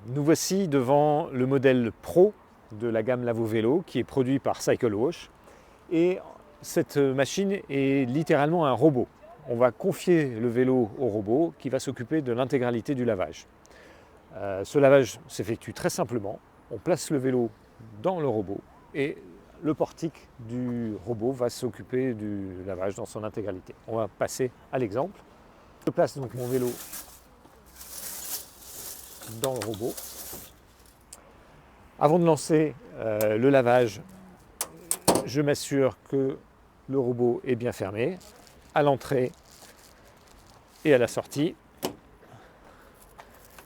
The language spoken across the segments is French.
Nous voici devant le modèle Pro de la gamme Lavo Vélo qui est produit par CycleWash. Et cette machine est littéralement un robot. On va confier le vélo au robot qui va s'occuper de l'intégralité du lavage. Ce lavage s'effectue très simplement. On place le vélo dans le robot et le portique du robot va s'occuper du lavage dans son intégralité. On va passer à l'exemple. Je place donc mon vélo dans le robot. Avant de lancer le lavage, je m'assure que le robot est bien fermé à l'entrée et à la sortie.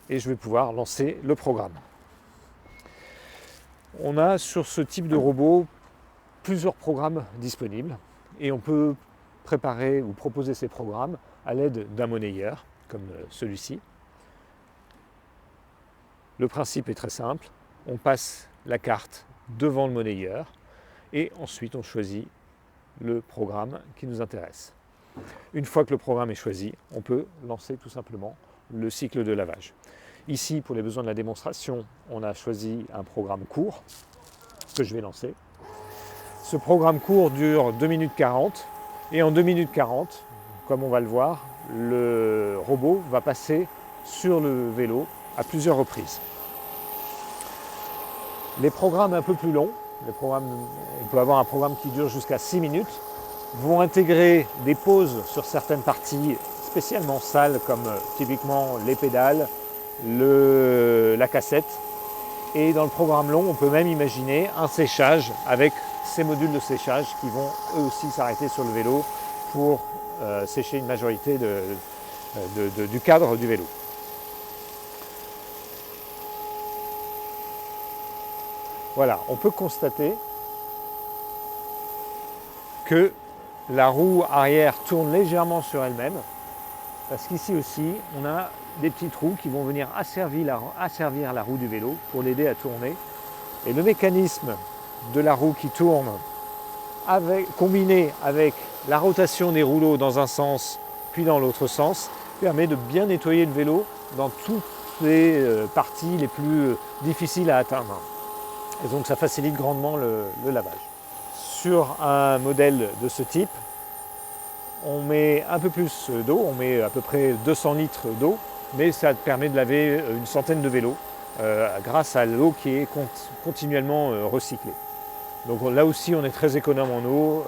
Et je vais pouvoir lancer le programme. On a sur ce type de robot plusieurs programmes disponibles et on peut préparer ou proposer ces programmes à l'aide d'un monnayeur comme celui-ci. Le principe est très simple, on passe la carte devant le monnayeur et ensuite on choisit le programme qui nous intéresse. Une fois que le programme est choisi, on peut lancer tout simplement le cycle de lavage. Ici, pour les besoins de la démonstration, on a choisi un programme court que je vais lancer. Ce programme court dure 2 minutes 40 et en 2 minutes 40, comme on va le voir, le robot va passer sur le vélo à plusieurs reprises. Les programmes un peu plus longs, on peut avoir un programme qui dure jusqu'à 6 minutes, vont intégrer des pauses sur certaines parties spécialement sales comme typiquement les pédales, la cassette. Et dans le programme long, on peut même imaginer un séchage avec ces modules de séchage qui vont eux aussi s'arrêter sur le vélo pour sécher une majorité du cadre du vélo. Voilà, on peut constater que la roue arrière tourne légèrement sur elle-même, parce qu'ici aussi, on a des petits trous qui vont venir asservir la roue du vélo pour l'aider à tourner. Et le mécanisme de la roue qui tourne, combiné avec la rotation des rouleaux dans un sens puis dans l'autre sens, permet de bien nettoyer le vélo dans toutes les parties les plus difficiles à atteindre. Et donc ça facilite grandement le lavage. Sur un modèle de ce type, on met un peu plus d'eau, on met à peu près 200 litres d'eau, mais ça permet de laver une centaine de vélos grâce à l'eau qui est continuellement recyclée. Donc là aussi, on est très économe en eau.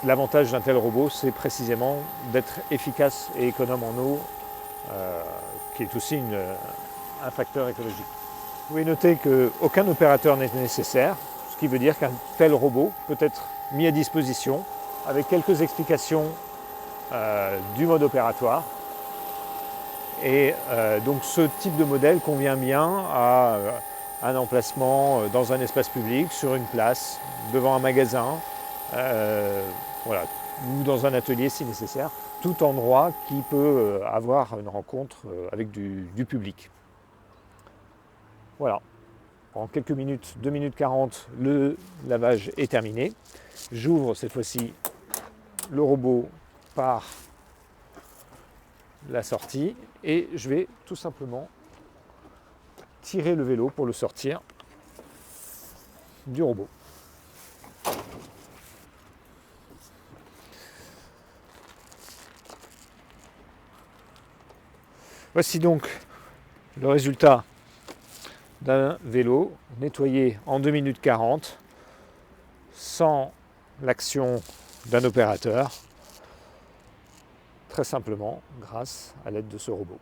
L'avantage d'un tel robot, c'est précisément d'être efficace et économe en eau, qui est aussi un facteur écologique. Vous pouvez noter qu'aucun opérateur n'est nécessaire, ce qui veut dire qu'un tel robot peut être mis à disposition avec quelques explications du mode opératoire. Et donc ce type de modèle convient bien à un emplacement dans un espace public, sur une place, devant un magasin, voilà, ou dans un atelier si nécessaire, tout endroit qui peut avoir une rencontre avec du public. Voilà, en quelques minutes, 2 minutes 40, le lavage est terminé. J'ouvre cette fois-ci le robot par la sortie et je vais tout simplement tirer le vélo pour le sortir du robot. Voici donc le résultat d'un vélo nettoyé en 2 minutes 40 sans l'action d'un opérateur, très simplement grâce à l'aide de ce robot.